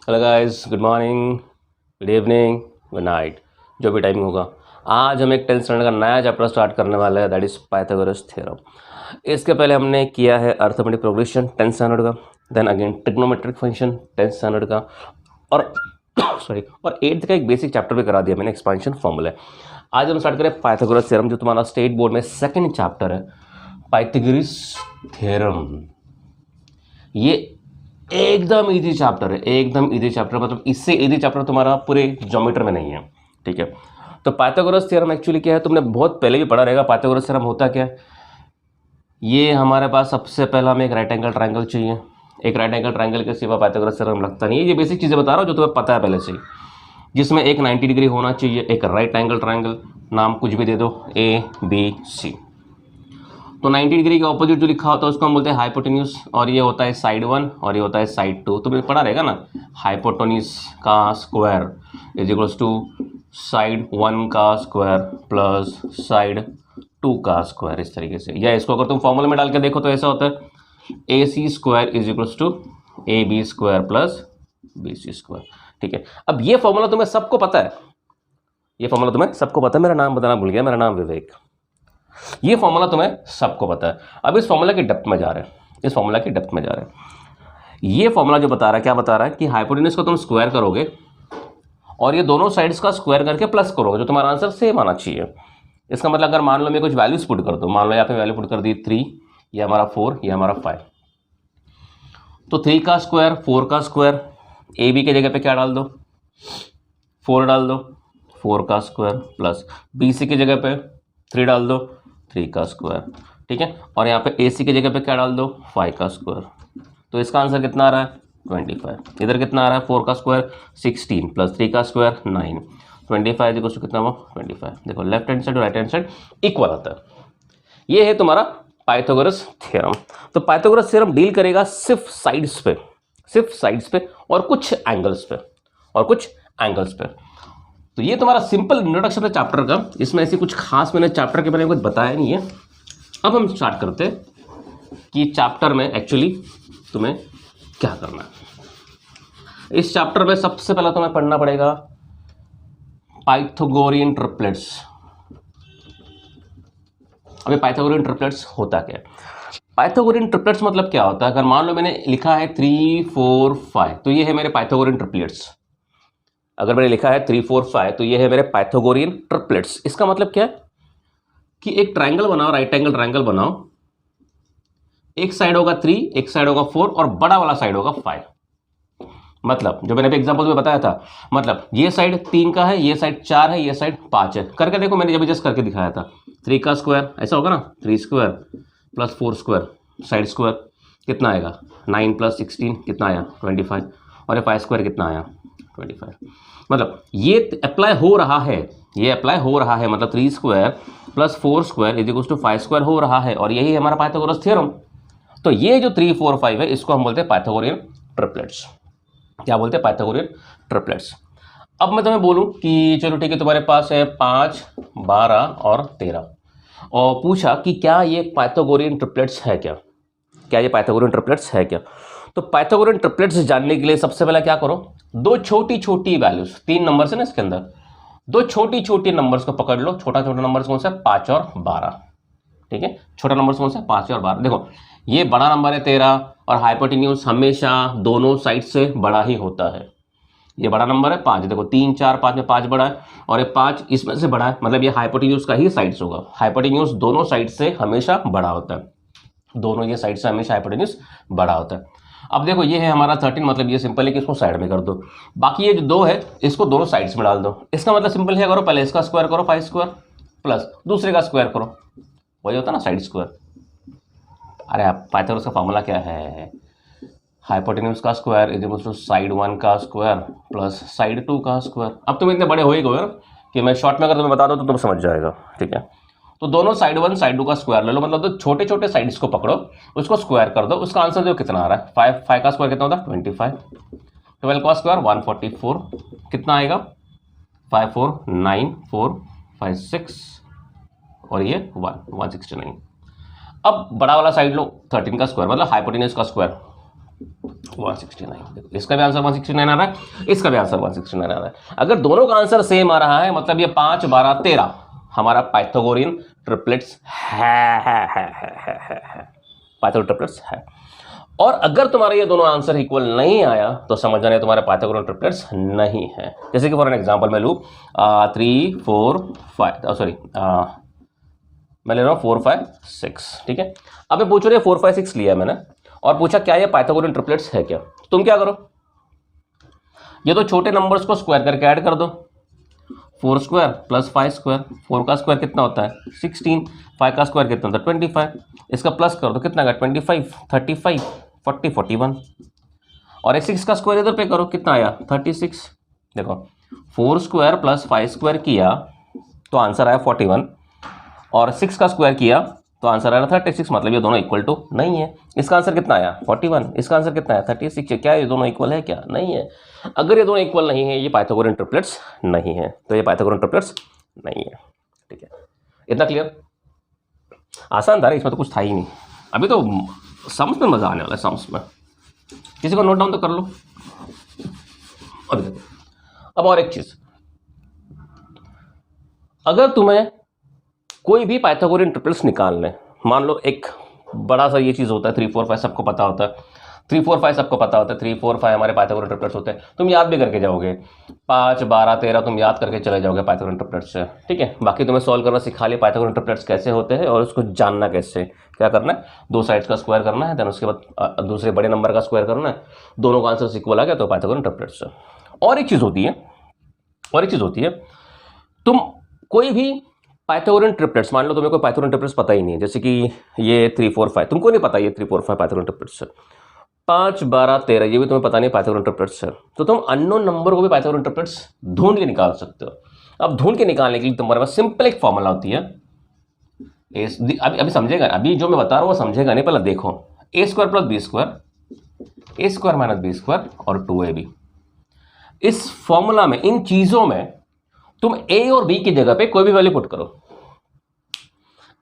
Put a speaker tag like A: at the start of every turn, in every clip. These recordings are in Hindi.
A: Hello guys, good morning, good evening, good night, जो भी टाइमिंग होगा। आज हम एक 10th स्टैंडर्ड का नया चैप्टर स्टार्ट करने वाले हैं, दैट इज पाइथागोरस थ्योरम। इसके पहले हमने किया है अर्थमेटिक प्रोग्रेशन 10th स्टैंडर्ड का, then again trigonometric function 10th standard का, और सॉरी और 8th का एक बेसिक चैप्टर भी करा दिया मैंने, एक्सपांशन फॉर्मूला। आज हम स्टार्ट करें पाइथागोरस थ्योरम, जो तुम्हारा स्टेट बोर्ड में सेकंड चैप्टर है, पाइथागोरस थ्योरम। ये एकदम इजी चैप्टर है, एकदम इजी चैप्टर, मतलब इससे इजी चैप्टर तुम्हारा पूरे ज्योमेट्री में नहीं है। ठीक है, तो पाइथागोरस थ्योरम एक्चुअली क्या है, तुमने बहुत पहले भी पढ़ा रहेगा। पाइथागोरस थ्योरम होता क्या है, ये हमारे पास सबसे पहला हमें एक राइट एंगल ट्रायंगल चाहिए। एक राइट एंगल ट्रायंगल के सिवा पाइथागोरस थ्योरम लगता नहीं है। ये बेसिक चीज़ें बता रहा हूँ जो तुम्हें पता है पहले से ही, जिसमें एक 90 डिग्री होना चाहिए, एक राइट एंगल ट्रायंगल, नाम कुछ भी दे दो, ABC। तो 90 डिग्री के ऑपोजिट जो लिखा होता है उसको हम बोलते हैं हाइपोटेन्यूज, और ये होता है साइड 1 और ये होता है साइड 2। तुमने पढ़ा रहेगा ना, हाइपोटेन्यूज का square is equals to side 1 का स्क्वायर प्लस साइड 2 का स्क्वायर, इस तरीके से। या इसको अगर तुम फॉर्मूले में डाल के देखो तो ऐसा होता है AC square is equals to AB square plus BC square. ठीक है, अब ये फॉर्मूला तुम्हें सबको पता है, ये फॉर्मूला तुम्हें सबको पता है। मेरा नाम बताना भूल गया, मेरा नाम विवेक। ये फॉर्मूला तुम्हें सबको पता है। अब इस फॉर्मूला की डेप्थ में जा रहे हैं, इस फॉर्मूला की डेप्थ में जा रहे हैं। ये फॉर्मूला जो बता रहा है, क्या बता रहा है कि हाइपोटेन्यूज को तुम स्क्वायर करोगे और ये दोनों साइड्स का स्क्वायर करके प्लस करोगे, जो तुम्हारा आंसर सेम आना चाहिए। इसका मतलब अगर मान लो मैं कुछ वैल्यूज पुट कर दूं, मान लो यहाँ पे वैल्यू पुट कर दी 3, ये हमारा 4, ये हमारा 5, तो 3 का स्क्वायर 4 का स्क्वायर, AB की जगह पे क्या डाल दो, 4 डाल दो, 4 का स्क्वायर प्लस BC की जगह पे 3 डाल दो, 3 का स्क्वायर। ठीक है, और यहाँ पे AC की जगह पे क्या डाल दो, 5 का स्क्वायर। तो इसका आंसर कितना आ रहा है, 25। इधर कितना आ रहा है, 4 का स्क्वायर 16 प्लस 3 का स्क्वायर 9, 25 इक्वल टू कितना वो 25। देखो लेफ्ट हैंड साइड और राइट हैंड साइड इक्वल आता है। ये है तुम्हारा पाइथागोरस थ्योरम। तो पाइथागोरस थ्योरम डील करेगा सिर्फ साइड्स पे, सिर्फ साइड्स पे और कुछ एंगल्स पे, और कुछ एंगल्स पे। तो ये तुम्हारा सिंपल इंट्रोडक्शन है चैप्टर का। इसमें ऐसी कुछ खास मैंने चैप्टर के बारे में कुछ बताया नहीं है। अब हम स्टार्ट करते हैं कि चैप्टर में एक्चुअली तुम्हें क्या करना है। इस चैप्टर में सबसे पहला तुम्हें पढ़ना पड़ेगा पाइथागोरियन ट्रिपलेट्स। अभी पाइथागोरियन ट्रिपलेट्स होता क्या है? पाइथागोरियन ट्रिपलेट्स मतलब क्या होता है? अगर मान लो मैंने लिखा है 3 4 5, तो ये है मेरे पाइथागोरियन ट्रिपलेट्स। अगर मैंने लिखा है 3 4 5, तो ये है मेरे पाइथागोरियन ट्रिपलेट्स। इसका मतलब क्या है कि एक ट्रायंगल बनाओ, राइट एंगल ट्रायंगल बनाओ, एक साइड होगा 3, एक साइड होगा 4 और बड़ा वाला साइड होगा 5। मतलब जो मैंने अभी एग्जांपल में बताया था, मतलब ये साइड 3 का है, ये साइड 4 है, ये साइड 5 है। करके देखो, मैंने जब जस्ट करके दिखाया था। 3 का स्क्वायर ऐसा होगा ना, 3 square plus 4 square, side square कितना आएगा, 9 प्लस 16 कितना आया, 25, और ये 5 स्क्वायर कितना आया, 25। मतलब ये अप्लाई हो रहा है, ये अप्लाई हो रहा है, मतलब 3 square plus 4 square is equal to 5 square हो रहा है, और यही हमारा पाइथागोरस थ्योरम। तो ये जो 3 4 5 है, इसको हम बोलते हैं पाइथागोरियन ट्रिपलेट्स। क्या बोलते हैं, पाइथागोरियन ट्रिपलेट्स। अब मैं तुम्हें बोलूं कि चलो ठीक है, तुम्हारे पास है 5 12 और 13, और पूछा कि क्या ये पाइथागोरियन ट्रिपलेट्स है क्या, क्या ये पाइथागोरियन ट्रिपलेट्स है क्या? तो पाइथागोरियन ट्रिपलेट्स जानने के लिए सबसे पहले क्या करो, दो छोटी छोटी वैल्यूज, 3 नंबर है ना इसके अंदर, दो छोटी छोटी नंबर्स को पकड़ लो। छोटा छोटा नंबर कौन सा है, 5 और 12। ठीक है, छोटा नंबर कौन सा है, 5 और 12। देखो ये बड़ा नंबर है 13, और हाइपोटेन्यूज हमेशा दोनों साइड से बड़ा ही होता है। ये बड़ा नंबर है 5, देखो 3 4 5 में 5 बड़ा है, और ये 5 इसमें से बड़ा है, मतलब ये हाइपोटेन्यूज का ही साइड्स होगा। हाइपोटेन्यूज दोनों साइड से हमेशा बड़ा होता है, दोनों ये साइड से हमेशा हाइपोटेन्यूज बड़ा होता है। अब देखो ये है हमारा 13, मतलब ये सिंपल है कि इसको साइड में कर दो। बाकी ये जो 2 है इसको दोनों साइड्स में डाल दो। इसका मतलब सिंपल है, करो पहले इसका स्क्वायर करो 5 स्क्वायर, प्लस दूसरे का स्क्वायर करो, वही होता है ना साइड स्क्वायर। अरे पाइथागोरस का फॉर्मूला क्या है, हाइपोटेन्यूज का square is equal to side 1 का स्क्वायर प्लस साइड 2 का स्क्वायर। अब तुम इतने बड़े हो ही गए कि मैं शॉर्ट में अगर तुम्हें बता दो तो तुम समझ जाएगा। ठीक है, तो दोनों साइड 1 साइड 2 का स्क्वायर ले लो, मतलब तो छोटे छोटे साइड्स को पकड़ो, उसको स्क्वायर कर दो। उसका आंसर जो कितना आ रहा है, 5 5 का स्क्वायर कितना होता है 25, 12 का स्क्वायर 144, कितना आएगा 5 4 9 4 5 6, और ये 169। अब बड़ा वाला साइड लो 13 का स्क्वायर, मतलब हाइपोटेन्यूज का स्क्वायर 169। इसका भी आंसर 169 आ रहा है, इसका भी आंसर 169 आ रहा है। अगर दोनों का आंसर सेम आ रहा है मतलब ये 5, 12, 13 हमारा पाइथागोरियन ट्रिपलेट्स है। पाइथागोरियन ट्रिपलेट्स है। और अगर तुम्हारे ये दोनों आंसर इक्वल नहीं आया तो समझ जाना तुम्हारे पाइथागोरियन ट्रिपलेट्स नहीं है। जैसे कि फॉर एन एग्जांपल मैं लूँ 3, 4, 5 सॉरी मैं ले रहा हूँ 4, 5, 6। ठीक है, अब मैं पूछ रही 4, 5, 6 लिया मैंने और पूछा क्या ये पाइथागोरियन ट्रिपलेट्स है क्या। तुम क्या करो, ये तो छोटे नंबर्स को स्क्वायर करके ऐड कर दो। 4 स्क्वायर प्लस 5 स्क्वायर, 4 का स्क्वायर कितना होता है 16, 5 का स्क्वायर कितना होता है 25, इसका प्लस कर दो कितना का 25, 35, 40, 41 और 6 का स्क्वायर इधर पे करो कितना आया 36। देखो 4 स्क्वायर प्लस 5 स्क्वायर किया तो आंसर आया 41 और 6 का स्क्वायर किया तो आंसर आया 36, मतलब ये दोनों इक्वल टू नहीं है। इसका आंसर कितना आया 41, इसका आंसर कितना है 36। क्या ये दोनों इक्वल है क्या, नहीं है। अगर ये दोनों इक्वल नहीं है ये पाइथागोरियन ट्रिपलेट्स नहीं है, तो ये पाइथागोरियन ट्रिपलेट्स नहीं है। ठीक है, इतना क्लियर, आसान था, इसमें तो कुछ था ही नहीं। अभी तो सम्स में मजा आने वाला है, सम्स में किसी को नोट डाउन तो कर लो। अभी देखो, अब और एक चीज, अगर तुम्हें कोई भी पाइथागोरियन ट्रिपल्स निकालने, मान लो एक बड़ा सा ये चीज होता है 3, 4, 5 सबको पता होता है, 3, 4, 5 सबको पता होता है, 3, 4, 5 हमारे पाइथागोरियन ट्रिपल्स होते हैं। तुम याद भी करके जाओगे 5, 12, 13 तुम याद करके चले जाओगे पाइथागोरियन ट्रिपल्स से। ठीक है, बाकी तुम्हें सॉल्व करना सिखा लिया पाइथागोरियन ट्रिपल्स कैसे होते हैं और उसको जानना कैसे, क्या करना है, दो साइड्स का स्क्वायर करना है, देन उसके बाद दूसरे बड़े नंबर का स्क्वायर करना है, दोनों का आंसर इक्वल आ गया तो पाइथागोरियन ट्रिपल्स। और एक चीज होती है, तुम कोई भी पाइथागोरियन ट्रिपलेट्स, मान लो तुम्हें कोई पाइथागोरियन ट्रिपलेट्स पता ही नहीं है, जैसे कि ये 3, 4, 5 तुमको नहीं पता, ये 3, 4, 5 पाइथागोरियन ट्रिपलेट्स है, 5, 12, 13 ये भी तुम्हें पता नहीं पाइथागोरियन ट्रिपलेट्स है, तो तुम अननोन नंबर को भी पाइथागोरियन ट्रिपलेट्स ढूंढ के निकाल सकते हो। अब ढूंढ के निकालने के लिए तुम्हारे पास सिंपल एक फॉर्मूला होती है, अभी समझेगा, अभी जो मैं बता रहा हूँ वो समझेगा नहीं, पहले देखो a square plus b square, a square minus b square और 2ab। इस फॉर्मूला में, इन चीजों में तुम a और b की जगह पे कोई भी वैल्यू पुट करो,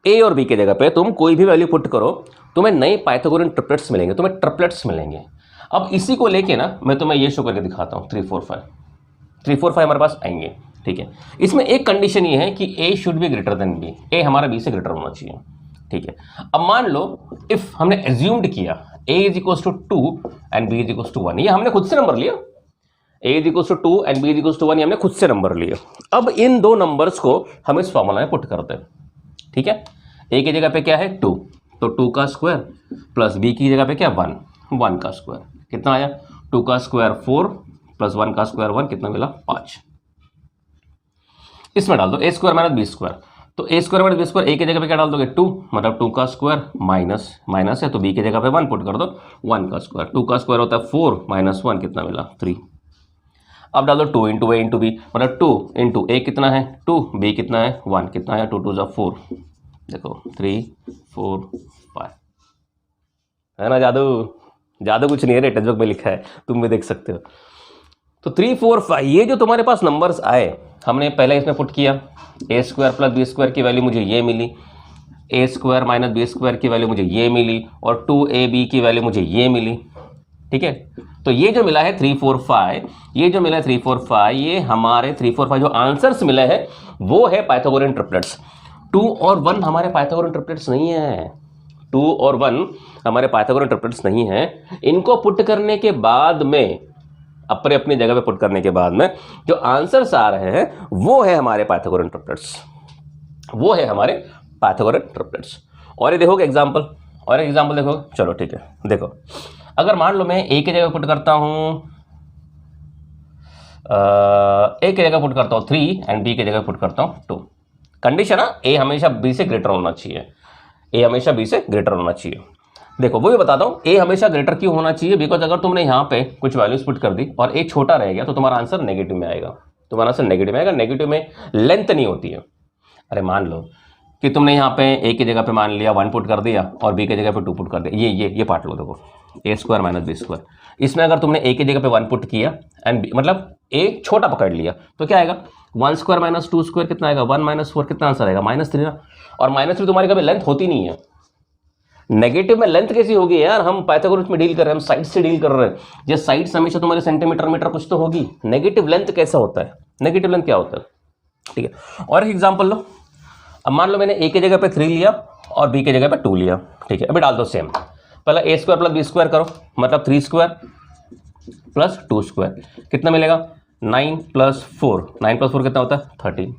A: a और b की जगह पे तुम कोई भी वैल्यू पुट करो, तुम्हें नए पाइथागोरियन ट्रिपलेट्स मिलेंगे, तुम्हें ट्रिपलेट्स मिलेंगे। अब इसी को लेके ना मैं तुम्हें ये शो करके दिखाता हूं, 3, 4, 5 हमारे पास आएंगे। ठीक है, इसमें एक कंडीशन ये है कि a should be greater than b, a हमारा b से ग्रेटर होना चाहिए। ठीक है, अब मान लो इफ हमने एज्यूम्ड किया a is equal to 2 and b is equal to 1, ये हमने खुद से नंबर लिया, a is equal to 2 and b is equal to 1, ये हमने खुद से नंबर लिया। अब इन दो नंबर्स को हम इस फॉर्मूला में पुट करते हैं। ठीक है, a की जगह पे क्या है 2, तो 2 का स्क्वायर प्लस b की जगह पे क्या 1 का स्क्वायर, कितना आया 2 का स्क्वायर 4 प्लस 1 का स्क्वायर 1, कितना मिला 5। इसमें डाल दो a square minus b square, तो a square minus b square a की जगह पे क्या डाल दोगे 2, मतलब 2 का स्क्वायर माइनस है तो b की जगह पे 1 पुट कर दो, 1 का स्क्वायर, 2 का स्क्वायर होता है 4 माइनस 1, कितना मिला 3। अब डाल दो 2 इंटू a इंटू बी, मतलब 2 इंटू a कितना है 2, b कितना है 1, कितना है 2 2 4, देखो 3, 4, 5 है ना। जादू कुछ नहीं है, टेक्स्ट बुक में लिखा है, तुम भी देख सकते हो। तो 3, 4, 5 ये जो तुम्हारे पास नंबर्स आए, हमने पहले इसमें पुट किया, a square plus b square की वैल्यू मुझे ये मिली, a square minus b square की वैल्यू मुझे ये मिली और 2ab की वैल्यू मुझे ये मिली। ठीक है, तो ये जो मिला है 3, 4, 5, ये जो मिला है 3, 4, 5, ये हमारे 3, 4, 5 जो आंसर्स मिले हैं वो है पाइथागोरियन ट्रिपलेट्स। 2 और 1 हमारे पाइथागोरियन ट्रिपलेट्स नहीं है, 2 और 1 हमारे पाइथागोरियन ट्रिपलेट्स नहीं है। इनको पुट करने के बाद में, अपनी जगह पे पुट करने के बाद में जो आंसर्स आ रहे हैं वो है हमारे पाइथागोरियन ट्रिपलेट्स, वो है हमारे पाइथागोरियन ट्रिपलेट्स। और ये देखोगे एग्जांपल, और एक एग्जांपल देखो, चलो ठीक है, देखो अगर मान लो मैं a की जगह पुट करता हूं, a की जगह पुट करता हूं 3 एंड b की जगह पुट करता हूं 2, कंडीशन है a हमेशा b से ग्रेटर होना चाहिए, a हमेशा b से ग्रेटर होना चाहिए। देखो वो भी बताता हूं a हमेशा ग्रेटर क्यों होना चाहिए, बिकॉज अगर तुमने यहाँ पे कुछ वैल्यूज पुट कर दी और a छोटा रह गया तो तुम्हारा आंसर नेगेटिव में आएगा, तुम्हारा आंसर नेगेटिव में आएगा। नेगेटिव में लेंथ नहीं होती है। अरे मान लो कि तुमने यहाँ पे a की जगह पे मान लिया 1 पुट कर दिया और b की जगह पे 2 पुट कर दिया, ये पार्ट लो, देखो a square minus b square, इसमें अगर तुमने a की जगह पे 1 पुट किया एंड मतलब a छोटा पकड़ लिया तो क्या आएगा 1 स्क्वायर माइनस 2 स्क्वायर कितना आएगा 1 माइनस 4, कितना आंसर आएगा -3 ना। और -3 तुम्हारी कभी लेंथ होती नहीं है, नेगेटिव में लेंथ कैसी होगी यार, हम पाइथागोरस में डील कर रहे हैं, हम साइड से डील कर रहे हैं। ये साइड हमेशा तुम्हारे सेंटीमीटर मीटर कुछ तो होगी। नेगेटिव लेंथ कैसा होता है, नेगेटिव लेंथ क्या होता है, ठीक है। और एक एग्जांपल लो, अब मान लो मैंने ए की जगह पे 3 लिया और बी की जगह पे 2 लिया, ठीक है। अभी डाल दो सेम, पहले a square plus b square करो, मतलब 3 स्क्वायर प्लस 2 स्क्वायर, कितना मिलेगा 9 प्लस 4, 9 प्लस 4 कितना होता है 13,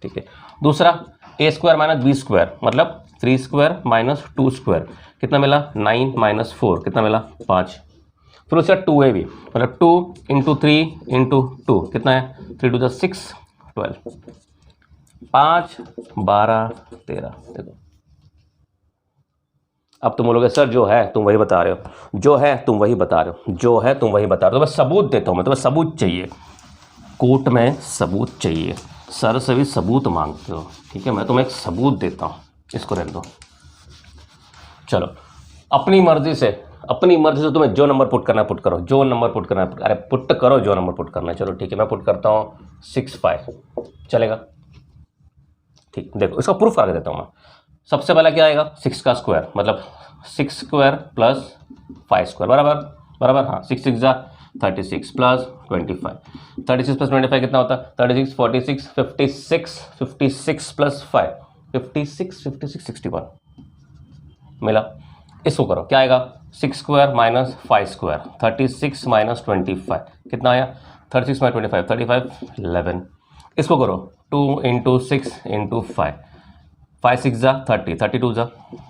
A: ठीक है। दूसरा a square minus b square, मतलब 3 स्क्वायर माइनस 2 स्क्वायर, कितना मिला 9 माइनस 4, कितना मिला 5। फिर उसका 2ab, मतलब 2 इंटू 3 इंटू 2 कितना है 3 टू 6 12, 5 12 13। देखो अब तुम बोलोगे सर जो है तुम वही बता रहे हो, जो है तुम वही बता रहे हो, जो है तुम वही बता रहे हो। तो मैं सबूत देता हूँ, मैं तुम्हें सबूत चाहिए, कोर्ट में सबूत चाहिए, सर से भी सबूत मांगते हो, ठीक है। मैं तुम्हें एक सबूत देता हूँ, इसको रहने दो। चलो अपनी मर्जी से तुम्हें जो नंबर पुट करना है पुट करो, जो नंबर पुट करना है, अरे पुट करो जो नंबर पुट करना है। चलो ठीक है, मैं पुट करता हूँ 6 5, चलेगा, ठीक। देखो इसका प्रूफ करके देता हूँ मैं। सबसे पहला क्या आएगा 6 का स्क्वायर, मतलब 6 स्क्वायर प्लस 5 स्क्वायर बराबर बराबर, हाँ 6 6 जा 36 प्लस 25, 36 प्लस 25 कितना होता है 36 46 56 56 प्लस 5 56 56 61 मिला। इसको करो क्या आएगा 6 स्क्वायर माइनस 5 स्क्वायर, 36 माइनस 25 कितना आया 36 माइनस 25 35 11। इसको करो 2 इंटू 6 इंटू 5, 5 6 जा 30, 32 जा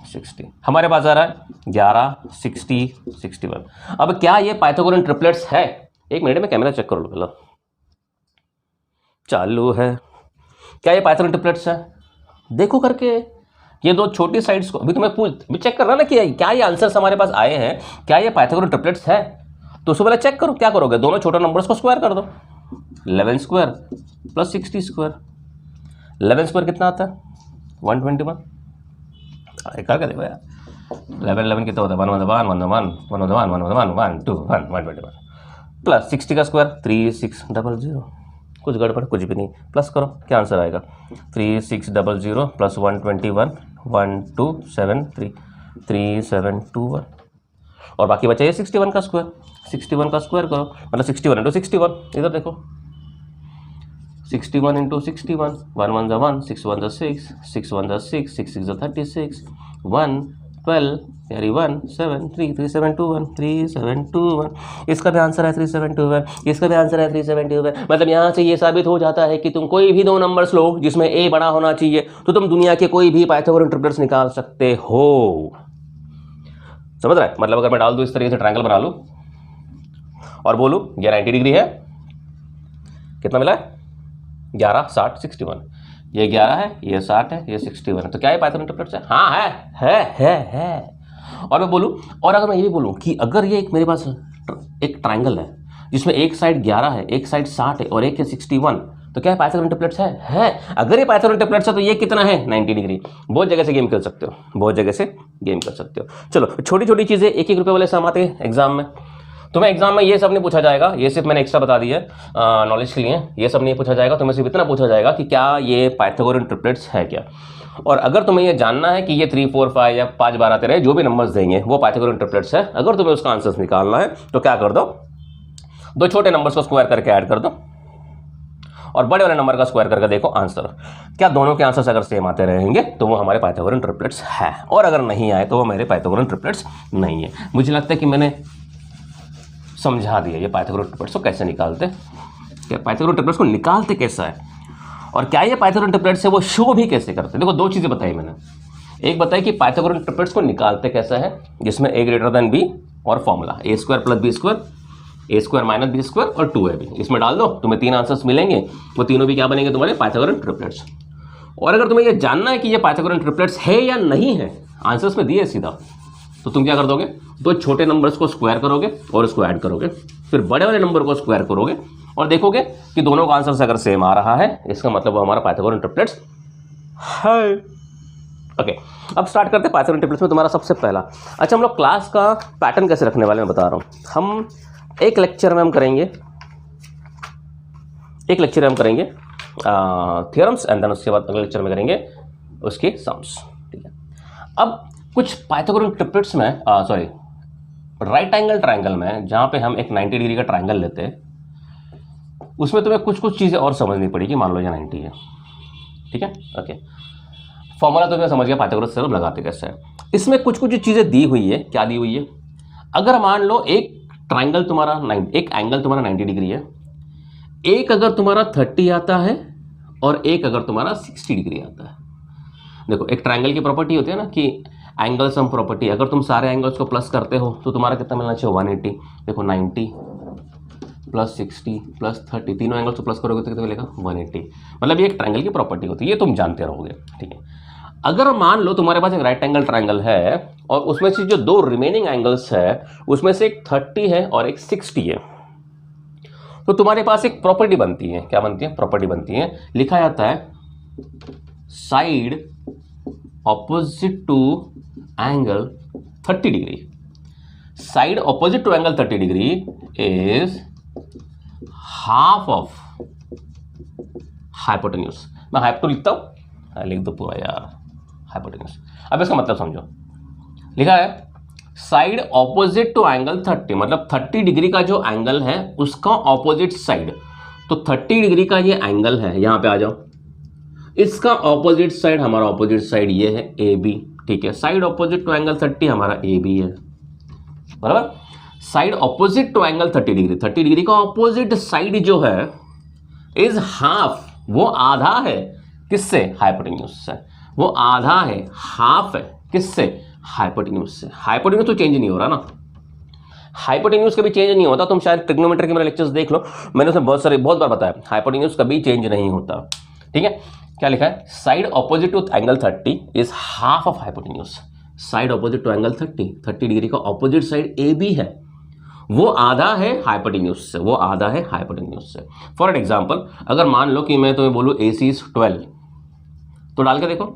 A: 60, हमारे पास आ रहा है 11 60 61। अब क्या ये पाइथागोरन ट्रिपलेट्स है? एक मिनट में कैमरा चेक कर लो पहले, चालू है। क्या ये पाइथागोरन ट्रिपलेट्स है? देखो करके ये दो छोटी साइड्स को, अभी तुम्हें भी चेक कर रहा ना कि क्या ये आंसर्स हमारे पास आए हैं, क्या ये पाइथागोरन ट्रिपलेट्स है? तो उसको पहले चेक करो, क्या करोगे दोनों छोटे नंबर्स को स्क्वायर कर दो, 11 स्क्वायर प्लस 60 स्क्वायर, 11 स्क्वायर कितना आता है 121, करके देखो यार 11 11 कितना होता है 1 1 1 1 1 1 1 1 1 2 1 121 प्लस 60 का स्क्वायर 3600, कुछ गड़बड़ कुछ भी नहीं, प्लस करो क्या आंसर आएगा 3600 प्लस 121 1273 3721, और बाकी बचा ये 61 का स्क्वायर, 61 का स्क्वायर करो मतलब 61 इंटू 61, इधर देखो 61 इंटू 61, 1 1 1 6 1 6 6 1 6 6 6 36 1 12 यारी 1 7 3 3721 3721, इसका भी आंसर है 3721, इसका भी आंसर है 3721। मतलब यहाँ से ये साबित हो जाता है कि तुम कोई भी दो नंबर्स लो जिसमें ए बड़ा होना चाहिए तो तुम दुनिया के कोई भी पाइथागोरन ट्रिपलेट्स निकाल सकते हो। समझ रहा है? मतलब अगर मैं डाल दूँ इस तरीके से ट्रायंगल बना लूँ और बोलूँ ये 90 डिग्री है, कितना मिला है 11 60 61, ये 11 है ये 60 है ये 61 है, तो क्या ये पाइथागोरन ट्रिपलेट्स है? हाँ है। और मैं बोलूँ, और अगर मैं ये भी बोलूँ कि अगर ये एक मेरे पास एक ट्रायंगल है जिसमें एक साइड 11 है एक साइड 60 है और एक है 61, तो क्या पाइथागोरन ट्रिपलेट्स है? अगर ये पाइथागोरन ट्रिपलेट्स है तो ये कितना है 90 डिग्री। बहुत जगह से गेम खेल सकते हो, बहुत जगह से गेम कर सकते हो। चलो छोटी छोटी चीज़ें 1 1 रुपये वाले सामान आते हैं एग्जाम में, तुम्हें एग्जाम में ये सब नहीं पूछा जाएगा, ये सिर्फ मैंने एक्स्ट्रा बता दी है नॉलेज के लिए, ये सब नहीं पूछा जाएगा। तुम्हें सिर्फ इतना पूछा जाएगा कि क्या ये पाइथागोरन ट्रिपलेट्स है क्या। और अगर तुम्हें ये जानना है कि ये 3 4 5 या 5 12 13 जो भी नंबर्स देंगे वो पाइथागोरन ट्रिपलेट्स है, अगर तुम्हें उसका आंसर्स निकालना है तो क्या कर दो, दो छोटे नंबर्स को स्क्वायर करके ऐड कर दो और बड़े वाले नंबर का स्क्वायर करके देखो आंसर। क्या दोनों के आंसर्स अगर सेम आते रहेंगे तो वो हमारे पाइथागोरन ट्रिपलेट्स है, और अगर नहीं आए तो वो मेरे पाइथागोरन ट्रिपलेट्स नहीं है। मुझे लगता है कि मैंने समझा दिया ये पाइथागोरन ट्रिपलेट्स को कैसे निकालते, क्या पाइथागोरन ट्रिपलेट्स को निकालते कैसा है, और क्या ये पाइथागोरन ट्रिपलेट्स है वो शो भी कैसे करते हैं। देखो दो चीज़ें बताई मैंने, एक बताई कि पाइथागोरन ट्रिपलेट्स को निकालते कैसा है जिसमें a ग्रेटर देन b और formula a square plus b square, a square minus b square और 2ab, इसमें डाल दो तुम्हें 3 आंसर्स मिलेंगे, वो तीनों भी क्या बनेंगे तुम्हारे पाइथागोरन ट्रिपलेट्स। और अगर तुम्हें ये जानना है कि ये पाइथागोरन ट्रिपलेट्स है या नहीं है, आंसर्स में दिए सीधा, तो तुम क्या कर दोगे, दो छोटे नंबर्स को स्क्वायर करोगे और उसको ऐड करोगे, फिर बड़े वाले नंबर को स्क्वायर करोगे और देखोगे कि दोनों का आंसर अगर सेम आ रहा है इसका मतलब वो हमारा पाइथागोरन ट्रिपलेट्स है। ओके, अब स्टार्ट करते हैं पाइथागोरन ट्रिपलेट्स में तुम्हारा सबसे पहला। अच्छा, हम लोग क्लास का पैटर्न कैसे रखने वाले मैं बता रहा हूँ। हम एक लेक्चर में हम करेंगे थ्योरम्स एंड देन उसके बाद अगले लेक्चर में करेंगे उसके सम्स, ठीक है। अब कुछ पाइथागोरस ट्रिपलेट्स में सॉरी राइट एंगल ट्रायंगल में जहाँ पे हम एक 90 डिग्री का ट्रायंगल लेते हैं, उसमें तुम्हें कुछ कुछ चीज़ें और समझनी पड़ेगी। मान लो ये 90 है, ठीक है, ओके। फॉर्मूला तो मैं समझ गया पाइथागोरस थ्योरम लगाते कैसे है। इसमें कुछ कुछ चीज़ें दी हुई है। क्या दी हुई है? अगर मान लो एक ट्रायंगल तुम्हारा एक एंगल तुम्हारा 90 डिग्री है, एक अगर तुम्हारा 30 आता है और एक अगर तुम्हारा 60 डिग्री आता है। देखो एक ट्रायंगल की प्रॉपर्टी होती है ना कि एंगल सम प्रॉपर्टी, अगर तुम सारे एंगल्स को प्लस करते हो तो तुम्हारा कितना मिलना चाहिए? 180। देखो 90 प्लस 60 प्लस 30, तीनों एंगल्स को प्लस करोगे तो कितना मिलेगा? 180। मतलब ये एक ट्रायंगल की प्रॉपर्टी होती है, ये तुम जानते रहोगे, ठीक है। अगर मान लो तुम्हारे पास एक राइट एंगल ट्रायंगल है और उसमें से जो दो रिमेनिंग एंगल्स है उसमें से एक 30 है और एक 60 है, तो तुम्हारे पास एक प्रॉपर्टी बनती है। क्या बनती है? प्रॉपर्टी बनती है। लिखा जाता है side opposite to angle 30 degree. Side opposite to angle 30 degree is half of hypotenuse. मैं हाइपो लिखता हूं, लिख दो पूरा यार, हाइपोटेन्यूज। अब इसका मतलब समझो। लिखा है साइड ऑपोजिट टू एंगल 30, मतलब 30 डिग्री का जो एंगल है उसका ऑपोजिट साइड। तो 30 डिग्री का ये एंगल है, यहां पे आ जाओ, इसका ऑपोजिट साइड, हमारा ऑपोजिट साइड ये है ए बी, ठीक है। साइड ऑपोजिट टू एंगल 30 हमारा ए बी है, बराबर। Side opposite to angle 30 degree, 30 degree का ऑपोजिट साइड जो है इज हाफ, वो आधा है। किससे? हाइपोटेन्यूज से। वो आधा है, हाफ है। किससे? हाइपोटेन्यूज से। हाइपोटेन्यूज तो चेंज नहीं हो रहा ना, हाइपोटेन्यूज कभी चेंज नहीं होता। तुम शायद ट्रिग्नोमेट्री के मेरे लेक्चर्स देख लो, मैंने उसमें बहुत बार बताया, हाइपोटेन्यूज कभी चेंज नहीं होता, ठीक है। क्या लिखा है? Side opposite to angle 30 is half of hypotenuse. Side opposite to angle 30 degree का ऑपोजिट साइड ए बी है, वो आधा है हाइपोटेन्यूज से, वो आधा है हाइपोटेन्यूज से। फॉर एग्जांपल अगर मान लो कि मैं तुम्हें बोलूं ए सी इज 12, तो डाल के देखो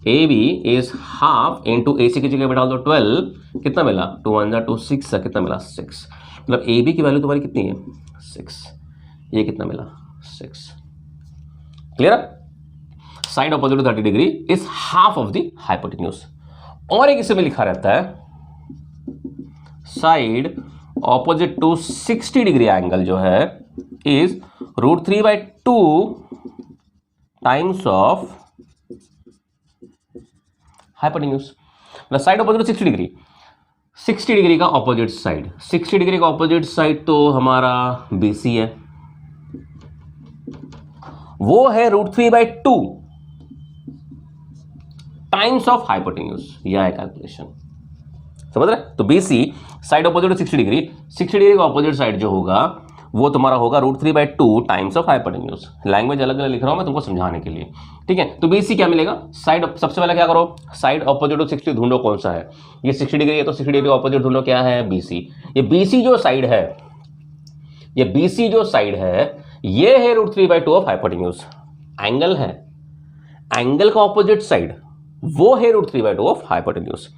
A: A B is half into A C की जगह पे डाल दो 12, कितना मिला? 2 1 जा 2 6, कितना मिला? 6। मतलब ए बी की वैल्यू तुम्हारी कितनी है? 6। ये कितना मिला? 6। Clear? Side opposite to 30 degree is half of the hypotenuse. और एक इसमें लिखा रहता है side opposite to 60 degree angle जो है इज √3/2 टाइम्स ऑफ हाइपोटेन्यूज। मतलब side opposite to 60 degree, 60 degree का ऑपोजिट साइड, 60 डिग्री का ऑपोजिट साइड तो हमारा BC है, वो है √3/2 टाइम्स ऑफ हाइपोटेन्यूज। यह है कैलकुलेशन, समझ रहे? तो BC side opposite to 60 degree, 60 degree का ऑपोजिट साइड जो होगा वो तुम्हारा होगा √3/2 टाइम्स ऑफ हाइपोटेन्यूज। लैंग्वेज अलग अलग लिख रहा हूं मैं तुमको समझाने के लिए, ठीक है। तो BC क्या मिलेगा? साइड, सबसे पहले क्या करो, साइड ऑपोजिट टू 60 ढूंढो कौन सा है। ये 60 डिग्री है तो 60 डिग्री ऑपोजिट ढूंढो, क्या है? BC। ये BC जो साइड है, ये BC जो साइड है ये है √3/2 ऑफ हाइपोटेन्यूज। एंगल है, एंगल का ऑपोजिट साइड वो है √3/2 ऑफ हाइपोटेन्यूज।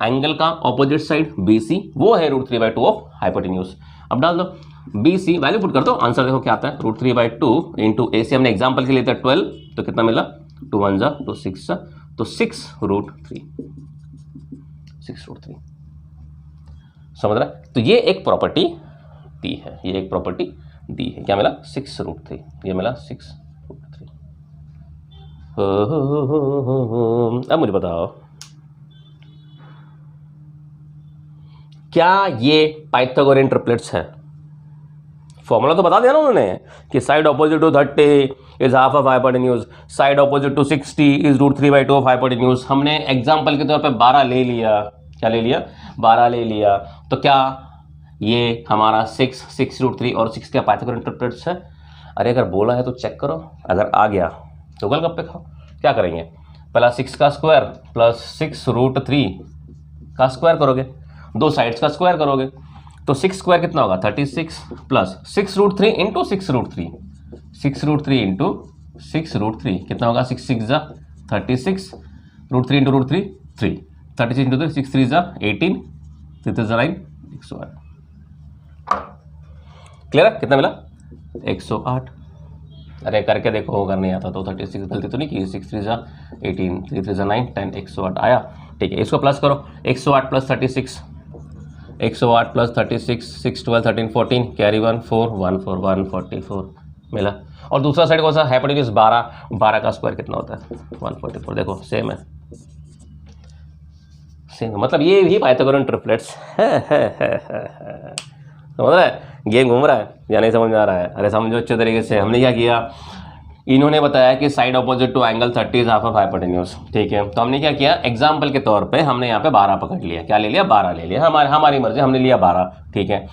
A: एंगल का ऑपोजिट साइड BC वो है √3/2 ऑफ हाइपोटेन्यूज। अब डाल दो BC, वैल्यू पुट कर दो, आंसर देखो क्या आता है। √3/2 इंटू AC हमने एग्जाम्पल के लिए था 12, तो कितना मिला? 2 1 जा 2 6 जा, तो 6√3, 6√3। समझ रहा है? तो ये एक प्रॉपर्टी दी है, ये एक प्रॉपर्टी दी है। क्या मिला? 6√3, ये मिला 6√3। अब मुझे बताओ क्या ये पाइथागोरियन ट्रिपलेट्स है? फॉर्मूला तो बता दिया ना उन्होंने कि side opposite to 30 is half of hypotenuse, side opposite to 60 is √3/2 of hypotenuse. हमने एग्जांपल के तौर पे 12 ले लिया। क्या ले लिया? 12 ले लिया। तो क्या ये हमारा 6√3 और 6 क्या पाइथागोरियन ट्रिपलेट्स है? अरे अगर बोला है तो चेक करो, अगर आ गया तो गोलगप्पे खाओ। क्या करेंगे? पहला 6 का स्क्वायर प्लस 6√3 का स्क्वायर करोगे, दो साइड्स का स्क्वायर करोगे, तो 6 स्क्वायर कितना होगा? 36 प्लस 6√3 इंटू 6√3, 6√3 इंटू 6√3 कितना होगा? 6 6 जा 36, √3 इंटू √3 3, 36 इंटू 3 6 3 जा 18, 3 3 जा 9, 108। क्लियर है? कितना मिला? 108। अरे करके देखो, अगर नहीं आता तो 36 गलती तो नहीं की, 6 3 जा 18, 3 3 जा 9, 10, 108 आया। ठीक है, इसको प्लस करो, 108 प्लस 36, 108 प्लस 36, 6 12 13 14, कैरी 1 4 1 4 144 मिला। और दूसरा साइड कौन सा, हाइपोटेन्यूज 12, 12 का स्क्वायर कितना होता है 144, देखो सेम है, सेम, मतलब ये भी पाइथागोरन ट्रिपलेट्स है। समझ रहा है, गेम घूम रहा है या नहीं समझ में आ रहा है? अरे समझो अच्छे तरीके से। हमने क्या किया, इन्होंने बताया कि side opposite to angle 30 is half of hypotenuse, ठीक है, तो हमने क्या किया, एग्जांपल के तौर पे हमने यहाँ पे 12 पकड़ लिया, क्या ले लिया, 12 ले लिया, हमारी मर्जी, हमने लिया 12, ठीक है।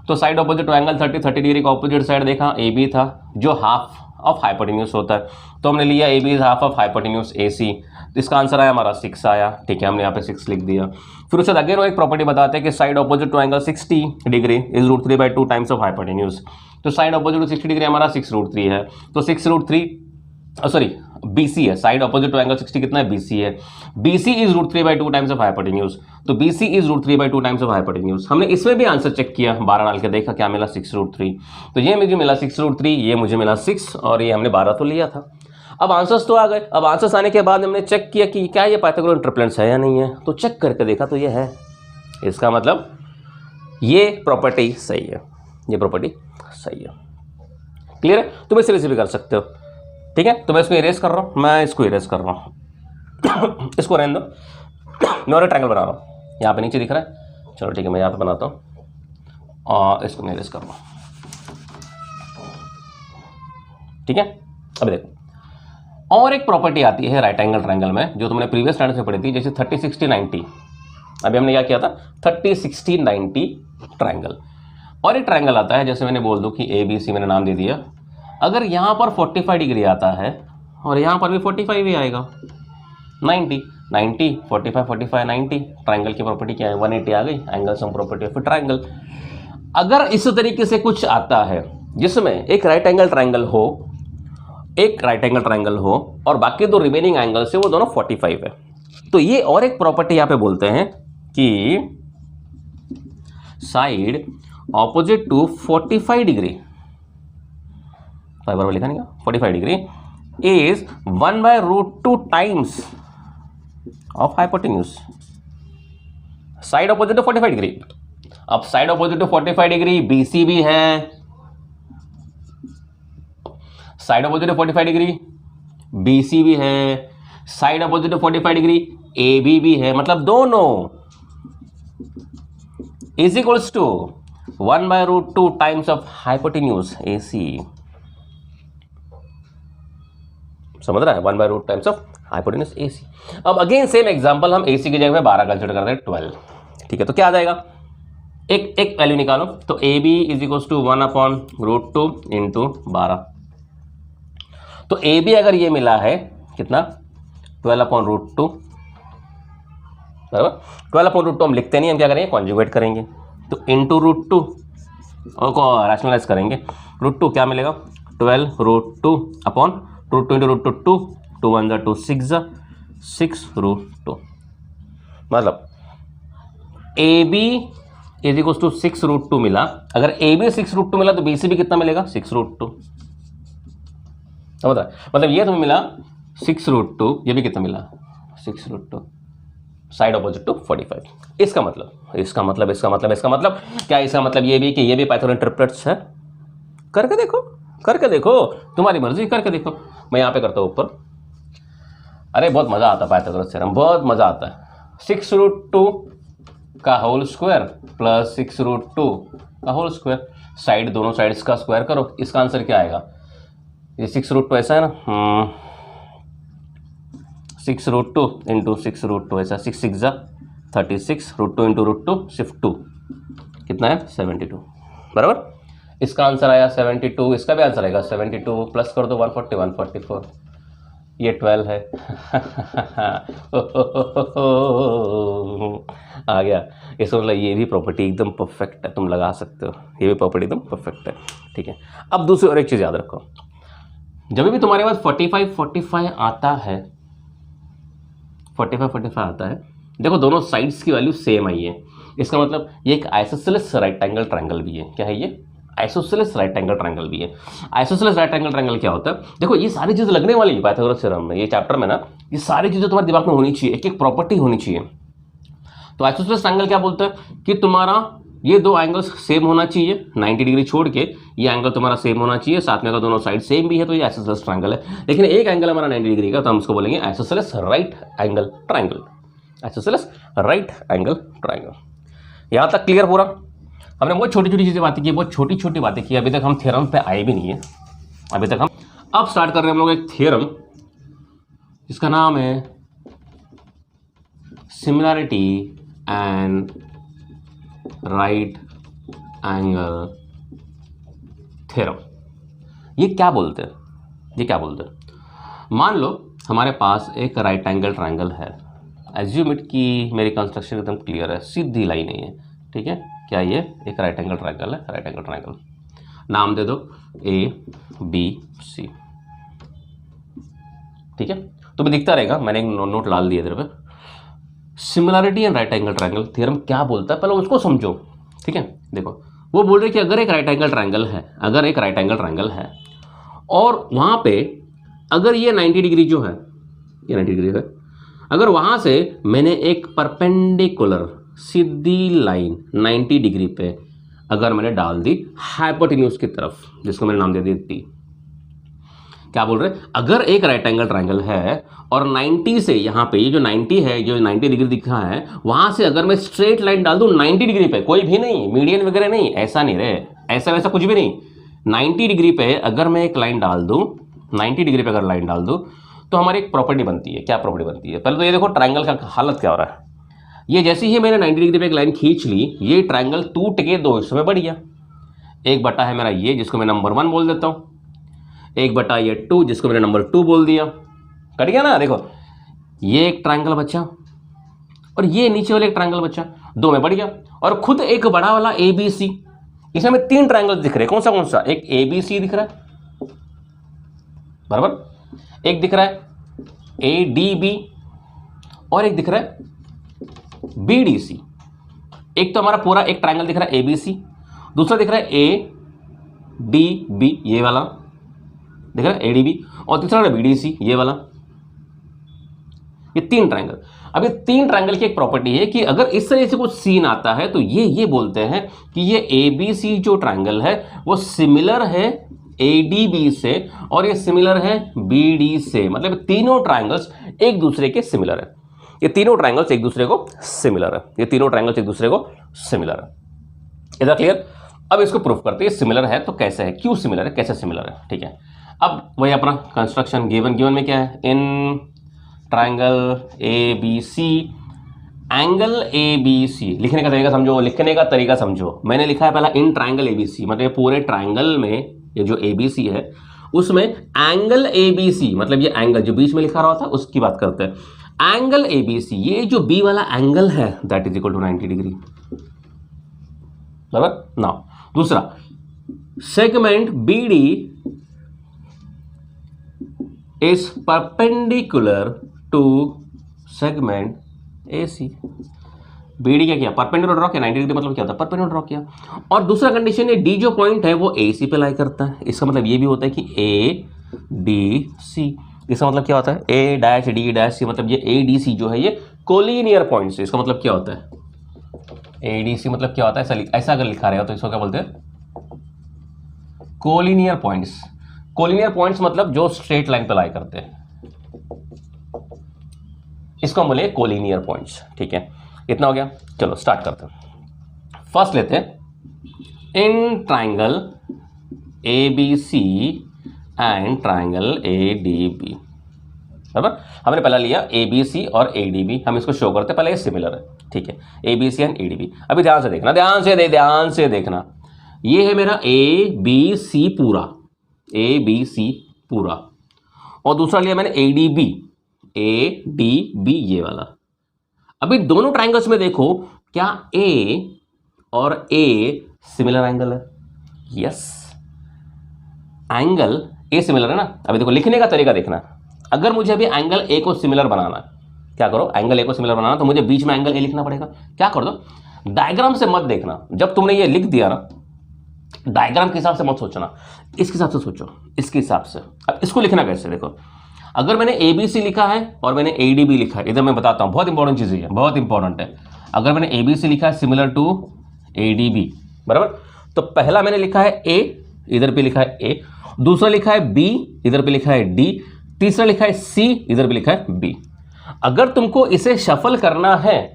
A: तो side opposite to angle 30 degree का ऑपोजिट साइड देखा ए बी था जो हाफ ऑफ हाइपोटेन्यूज होता है, तो हमने लिया A B is half of hypotenuse A C, तो इसका आंसर आया हमारा 6 आया, ठीक है, हमने यहाँ पे 6 लिख दिया। फिर उसके बाद अगेन वो एक प्रॉपर्टी बताते हैं कि side opposite to angle 60 degree is √3/2 times of hypotenuse, तो साइड ऑपोजिट टू 60 डिग्री हमारा 6√3 है, तो 6√3 सॉरी BC है, साइड ऑपोजिट टू एंगल 60 कितना है, BC है, BC is √3/2 times of hypotenuse, तो BC is √3/2 times of hypotenuse. हमने इसमें भी आंसर चेक किया, 12 डाल के देखा क्या मिला, 6√3, तो ये मुझे मिला 6√3, ये मुझे मिला 6, और ये हमने 12 तो लिया था। अब आंसर्स तो आ गए। अब आंसर्स आने के बाद हमने चेक किया कि क्या ये पाइथागोरन ट्रिपलेट्स है या नहीं है, तो चेक करके देखा तो ये है, इसका मतलब ये प्रॉपर्टी सही है, ये प्रॉपर्टी सही है। क्लियर है? तुम इस तरह से भी कर सकते हो, ठीक है। तो मैं इसको इरेज कर रहा हूँ, मैं इसको इरेज कर रहा हूँ इसको रहने दो, मैं और ट्रायंगल बना रहा हूँ, यहाँ पे नीचे दिख रहा है, चलो ठीक है, मैं यहाँ पे बनाता हूँ और इसको मैं इरेज कर रहा हूँ, ठीक है। अभी देखो, और एक प्रॉपर्टी आती है राइट एंगल ट्रायंगल में जो तुमने प्रीवियस स्टैंडर्ड से पढ़ी थी, जैसे 30 60 90। अभी हमने क्या किया था, 30 60 90 ट्रायंगल, और एक ट्रायंगल आता है, जैसे मैंने बोल दूं कि ABC मैंने नाम दे दिया, अगर यहाँ पर 45 डिग्री आता है और यहाँ पर भी 45 ही आएगा, 90 90 45 45 90, ट्रायंगल की प्रॉपर्टी क्या है, 180 आ गई, angle sum property of triangle. अगर इस तरीके से कुछ आता है जिसमें एक राइट एंगल ट्रायंगल हो, एक राइट एंगल ट्रायंगल हो और बाकी दो रिमेनिंग एंगल से वो दोनों 45 है, तो ये और एक प्रॉपर्टी यहाँ पे बोलते हैं कि साइड ऑपोजिट टू 45 डिग्री, बार लिखा नहीं, 45 degree is 1/√2 times of hypotenuse, side opposite to 45 degree. अब side opposite to 45 degree BC भी है, side opposite to 45 degree BC भी है, side opposite to 45 degree AB भी है, मतलब दोनों is equals to 1/√2 times of hypotenuse AC। समझ रहा है, 1/√2 टाइम्स ऑफ हाइपोटेन्यूज AC। अब अगेन सेम एग्जांपल, हम AC की जगह में 12 कंसिडर करते हैं 12, ठीक है। तो क्या आ जाएगा, एक वैल्यू निकालो, तो AB is equals to 1/√2 into 12, तो AB अगर ये मिला है कितना, 12/√2, बराबर 12/√2 हम लिखते नहीं, हम क्या करेंगे, कॉन्जुगेट करेंगे, तो इंटू √2 और को रैशनलाइज करेंगे, √2 क्या मिलेगा, 12√2 अपॉन √2 इंटू √2 2, 2 1 2 6/√2, मतलब AB इज इक्वल टू 6/√2 मिला। अगर AB 6/√2 मिला तो BC भी कितना मिलेगा, 6/√2, समझ रहा है, मतलब ये तुम्हें मिला 6/√2, ये भी कितना मिला, 6/√2, साइड ऑपोजिट टू 45। इसका मतलब क्या, इसका मतलब ये भी कि ये भी पाइथागोरन ट्रिपलेट्स है। करके देखो, तुम्हारी मर्जी, करके देखो। मैं यहाँ पे करता हूँ ऊपर, अरे बहुत मजा आता है पाइथागोरस थ्योरम, बहुत मजा आता है। 6√2 का होल स्क्वायर प्लस 6√2 का होल स्क्वायर, साइड दोनों साइड्स का स्क्वायर करो, इसका आंसर क्या आएगा, ये 6√2 ऐसा है ना, 6√2 इंटू 6√2 ऐसा, 6 6 36, √2 इंटू √2 सिर्फ 2, कितना है 72, बराबर। इसका आंसर आया 72, इसका भी आंसर आएगा 72, प्लस कर दो 140 144, ये 12 है आ गया। इसका मतलब ये भी प्रॉपर्टी एकदम परफेक्ट है, तुम लगा सकते हो, ये भी प्रॉपर्टी एकदम परफेक्ट है, ठीक है। अब दूसरी और एक चीज़ याद रखो, जब भी तुम्हारे पास 45 45 आता है, 45 45 आता है, देखो दोनों साइड्स की वैल्यू सेम आई है, इसका मतलब ये एक आइसोसेलेस राइट एंगल ट्रायंगल भी है। क्या है ये, आइसोसेलेस राइट एंगल ट्रायंगल भी है। आइसोसेलेस राइट एंगल ट्रायंगल क्या होता है, देखो ये सारी चीज़ लगने वाली है पाइथागोरस थ्योरम में, ये चैप्टर में ना ये सारी चीज़ें तुम्हारे दिमाग में होनी चाहिए, एक एक प्रॉपर्टी होनी चाहिए। तो आइसोसेलेस ट्रायंगल क्या बोलता है कि तुम्हारा ये दो एंगल्स सेम होना चाहिए, 90 डिग्री छोड़ के ये एंगल तुम्हारा सेम होना चाहिए, साथ में अगर दोनों साइड सेम भी है तो ये आइसोसेलेस ट्रायंगल है। लेकिन एक एंगल हमारा 90 डिग्री का, तो हम उसको बोलेंगे isosceles right angle triangle, isosceles right angle triangle. यहाँ तक क्लियर पूरा? हमने बहुत छोटी छोटी चीज़ें बातें की, बहुत छोटी छोटी बातें की, अभी तक हम थ्योरम पे आए भी नहीं है अभी तक। हम अब स्टार्ट कर रहे हैं हम लोग एक थ्योरम जिसका नाम है similarity and right angle theorem. ये क्या बोलते हैं, ये क्या बोलते हैं? मान लो हमारे पास एक राइट एंगल ट्रायंगल है, एज्यूम इट कि मेरी कंस्ट्रक्शन एकदम क्लियर है, सीधी लाइन नहीं है, ठीक है। क्या ये एक राइट एंगल ट्रायंगल है, राइट एंगल ट्रायंगल, नाम दे दो ABC, ठीक है। तो मैं दिखता रहेगा, मैंने एक नोट डाल दिया इधर पे। Similarity and right angle triangle theorem क्या बोलता है, पहले उसको समझो, ठीक है। देखो वो बोल रहे कि अगर एक राइट एंगल ट्रायंगल है, अगर एक राइट एंगल ट्रायंगल है और वहाँ पे अगर ये 90 डिग्री जो है, ये 90 डिग्री है, अगर वहाँ से मैंने एक परपेंडिकुलर सीधी लाइन 90 डिग्री पे अगर मैंने डाल दी हाइपोटेन्यूज की तरफ, जिसको मैंने नाम दे दिया T, क्या बोल रहे हैं, अगर एक राइट एंगल ट्रायंगल है और 90 से यहाँ पे ये जो 90 है, जो 90 डिग्री दिख रहा है, वहाँ से अगर मैं स्ट्रेट लाइन डाल दूँ 90 डिग्री पे, कोई भी नहीं, मीडियन वगैरह नहीं, ऐसा नहीं रहे, ऐसा वैसा कुछ भी नहीं, 90 डिग्री पे अगर मैं एक लाइन डाल दूँ, 90 डिग्री पे अगर लाइन डाल दूँ तो हमारी एक प्रॉपर्टी बनती है। क्या प्रॉपर्टी बनती है? पहले तो ये देखो ट्रायंगल का हालत क्या हो रहा है। ये जैसे ही मैंने 90 डिग्री पे एक लाइन खींच ली, ये ट्रायंगल टूट के दो हिस्सों में बढ़ गया। एक बटा है मेरा ये, जिसको मैं नंबर 1 बोल देता हूँ, एक बटा ये 2, जिसको मैंने नंबर 2 बोल दिया, कट गया ना। देखो ये एक ट्रायंगल बचा और ये नीचे वाले एक ट्रायंगल बचा, दो में बढ़ गया। और खुद एक बड़ा वाला ABC, इसमें हमें 3 ट्रायंगल दिख रहे हैं, कौन सा कौन सा? एक ABC दिख रहा है बराबर, एक दिख रहा है ADB और एक दिख रहा है BDC। एक तो हमारा पूरा एक ट्रायंगल दिख रहा है ABC, दूसरा दिख रहा है ADB, ये वाला दिख रहा है ADB, और तीसरा है BDC, ये वाला। ये 3 ट्रायंगल। अब ये 3 ट्रायंगल की एक प्रॉपर्टी है कि अगर इस तरह से कुछ सीन आता है तो ये बोलते हैं कि ये ABC जो ट्रायंगल है वो सिमिलर है ADB से और ये सिमिलर है BD से, मतलब तीनों ट्रायंगल्स एक दूसरे के सिमिलर है। ये तीनों ट्रायंगल्स एक दूसरे को सिमिलर है, ये तीनों ट्रायंगल्स एक दूसरे को सिमिलर है। इधर क्लियर? अब इसको प्रूफ करते हैं सिमिलर है तो कैसे है, क्यों सिमिलर है, कैसे सिमिलर है, ठीक है। अब वही अपना कंस्ट्रक्शन गिवन में क्या है, in triangle ABC, angle ABC, लिखने का तरीका समझो, लिखने का तरीका समझो। मैंने लिखा है पहला इन ट्रायंगल ABC, मतलब पूरे ट्रायंगल में ये जो ABC है उसमें एंगल ABC, मतलब ये एंगल जो बीच में लिखा रहा था उसकी बात करते हैं। एंगल ABC, ये जो B वाला एंगल है that is equal to 90 degree, बराबर। नाउ दूसरा segment BD is perpendicular to segment AC। BD क्या किया, परपेंडिकुलर ड्रॉ किया, 90 डिग्री मतलब क्या होता है, परपेंडिकुलर ड्रॉ किया। और दूसरा कंडीशन है D जो पॉइंट है वो AC पे लाई करता है। इसका मतलब ये भी होता है कि ADC, इसका मतलब क्या होता है A dash D dash C, मतलब ये ADC जो है ये कोलिनियर पॉइंट्स है। इसका मतलब क्या होता है ADC मतलब क्या होता है, ऐसा अगर लिखा रहे हो तो इसको क्या बोलते हैं, कोलिनियर पॉइंट्स। कोलिनियर पॉइंट्स मतलब जो स्ट्रेट लाइन पे लाई करते हैं, इसको हम बोले कोलिनियर पॉइंट्स, ठीक है। इतना हो गया, चलो स्टार्ट करते हैं। फर्स्ट लेते हैं in triangle ABC and triangle ADB, बराबर। हमने पहला लिया ABC और ADB, हम इसको शो करते हैं, पहले ये सिमिलर है, ठीक है, ABC एंड ADB। अभी ध्यान से देखना, ध्यान से देखना, ये है मेरा ABC पूरा, ABC पूरा, और दूसरा लिया मैंने ADB ये वाला। अभी दोनों ट्रायंगल्स में देखो क्या A और A सिमिलर एंगल है, यस, एंगल A सिमिलर है ना। अभी देखो लिखने का तरीका देखना, अगर मुझे अभी एंगल A को सिमिलर बनाना, क्या करो, एंगल A को सिमिलर बनाना तो मुझे बीच में एंगल A लिखना पड़ेगा। क्या कर दो, डायग्राम से मत देखना, जब तुमने ये लिख दिया ना डायग्राम के हिसाब से मत सोचना, इसके हिसाब से सोचो, इसके हिसाब से। अब इसको लिखना कैसे, देखो अगर मैंने ABC लिखा है और मैंने ADB लिखा है, इधर मैं बताता हूँ, बहुत इंपॉर्टेंट चीज़ है, बहुत इंपॉर्टेंट है। अगर मैंने ABC लिखा है सिमिलर टू ADB, बराबर, तो पहला मैंने लिखा है A, इधर पे लिखा है A, दूसरा लिखा है B, इधर पे लिखा है D, तीसरा लिखा है C, इधर पे लिखा है B। अगर तुमको इसे शफल करना है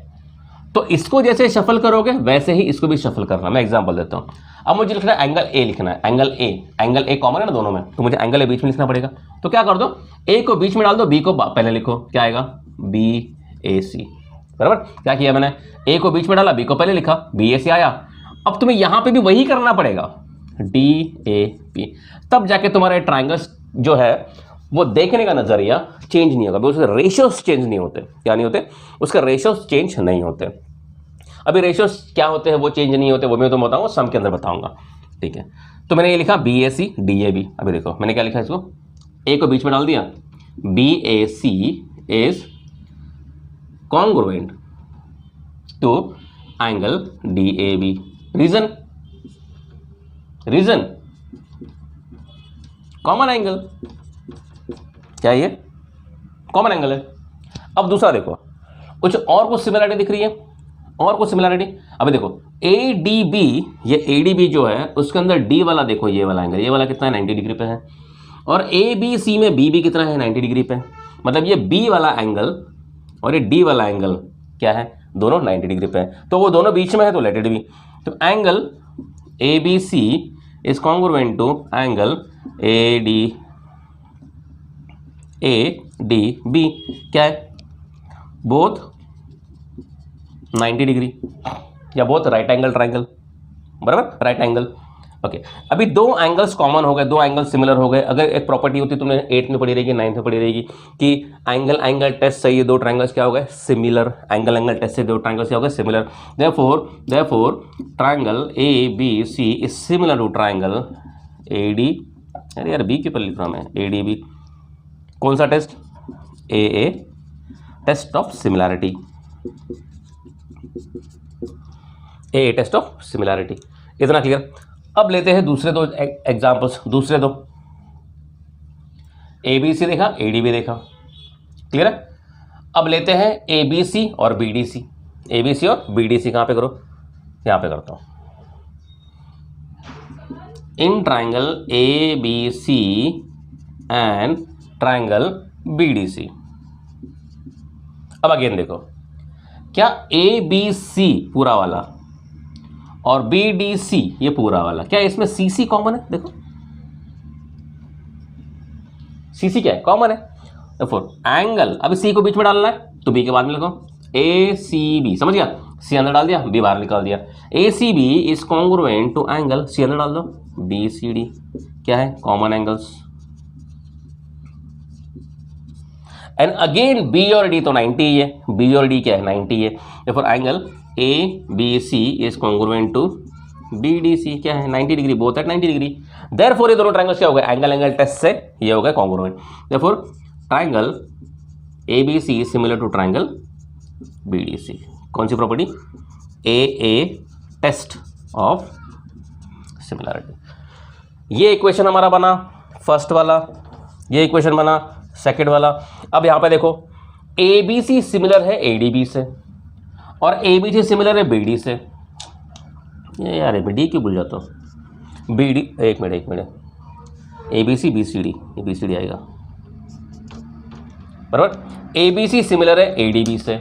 A: तो इसको जैसे शफल करोगे वैसे ही इसको भी शफल करना। मैं एग्जांपल देता हूं। अब मुझे लिखना है एंगल A लिखना है, एंगल A कॉमन है ना दोनों में, तो मुझे एंगल A बीच में लिखना पड़ेगा। तो क्या कर दो, A को बीच में डाल दो, B को पहले लिखो, क्या आएगा BAC, बराबर। क्या किया मैंने, A को बीच में डाला, B को पहले लिखा, BAC आया। अब तुम्हें यहां पे भी वही करना पड़ेगा, DAP, तब जाके तुम्हारे ट्राइंगल्स जो है वो देखने का नजरिया चेंज नहीं होगा, उसके रेशियोज चेंज नहीं होते। क्या नहीं होते, उसके रेशियोज चेंज नहीं होते। अभी रेशियोज क्या होते हैं वो चेंज नहीं होते, वो मैं तुम्हें बताऊंगा, सम के अंदर बताऊंगा, ठीक है। तो मैंने ये लिखा BAC DAB। अभी देखो मैंने क्या लिखा इसको, A को बीच में डाल दिया, BAC is congruent to angle DAB। Reason common angle, क्या ये कॉमन एंगल है। अब दूसरा देखो, कुछ सिमिलरिटी दिख रही है, और कुछ सिमिलरिटी। अभी देखो ADB, ये ADB जो है उसके अंदर D वाला देखो, ये वाला एंगल, ये वाला कितना है 90 डिग्री पे है, और ABC में BB कितना है 90 डिग्री पे। मतलब ये B वाला एंगल और ये D वाला एंगल क्या है, दोनों 90 डिग्री पे है, तो वो दोनों बीच में है, तो लेट इट बी। तो angle ABC is congruent to angle ADB, क्या है, बोथ 90 डिग्री, या बोथ राइट एंगल ट्राइंगल, बराबर, राइट एंगल। ओके, अभी दो एंगल्स कॉमन हो गए, दो एंगल सिमिलर हो गए। अगर एक प्रॉपर्टी होती तुमने 8th में पढ़ी रहेगी, 9th में पढ़ी रहेगी कि एंगल टेस्ट से ये दो ट्राइंगल्स क्या हो गए, सिमिलर। एंगल टेस्ट से दो ट्राइंगल्स क्या हो गए, similar. Therefore triangle ABC is similar to triangle AD, अरे यार B के पर लिख रहा हूं मैं, ADB। कौन सा test, AA, test of similarity, AA test of similarity. इतना क्लियर। अब लेते हैं दूसरे दो एग्जांपल्स, दूसरे दो। ABC देखा, ADB देखा, क्लियर है। अब लेते हैं ABC और BDC। ABC और BDC कहां पे करो, यहां पे करता हूं। In triangle ABC and triangle BDC। अब अगेन देखो, क्या ABC पूरा वाला और BDC ये पूरा वाला, क्या इसमें CC कॉमन है, देखो CC क्या है, कॉमन है। तो एंगल, अभी C को बीच में डालना है तो B के बाद में लिखो ACB, समझ गया, C अंदर डाल दिया, B बाहर निकाल दिया। ACB is congruent to angle, C अंदर डाल दो, BCD, क्या है, common angles. And again B और D तो 90 ही है, B और D क्या है 90 है। therefore angle ABC is congruent to BDC, क्या है 90 degree, both at 90 degree. Therefore ये दोनों ट्रायंगल्स क्या हो गए, एंगल टेस्ट से ये हो गए congruent. Therefore triangle ABC is similar to triangle BDC। कौन सी property, AA test of similarity. ये इक्वेशन हमारा बना फर्स्ट वाला, ये इक्वेशन बना सेकंड वाला। अब यहां पे देखो ABC सिमिलर है ADB से और ABC सिमिलर है BD से। ये यार BD क्यों भूल जाता हूँ, BD, एक मिनट, ABC BCD, ये BCD आएगा, बराबर। ABC सिमिलर है ADB से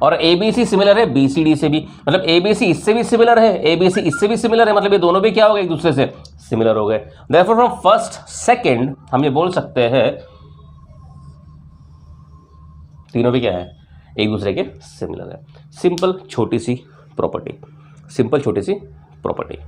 A: और ABC सिमिलर है BCD से भी, मतलब ABC इससे भी सिमिलर है, ABC इससे भी सिमिलर है, मतलब ये दोनों भी क्या हो गए, एक दूसरे से सिमिलर हो गए। देयरफॉर फ्रॉम फर्स्ट सेकंड हम ये बोल सकते हैं तीनों भी क्या है, एक दूसरे के सिमिलर है। सिंपल छोटी सी प्रॉपर्टी, सिंपल छोटी सी प्रॉपर्टी।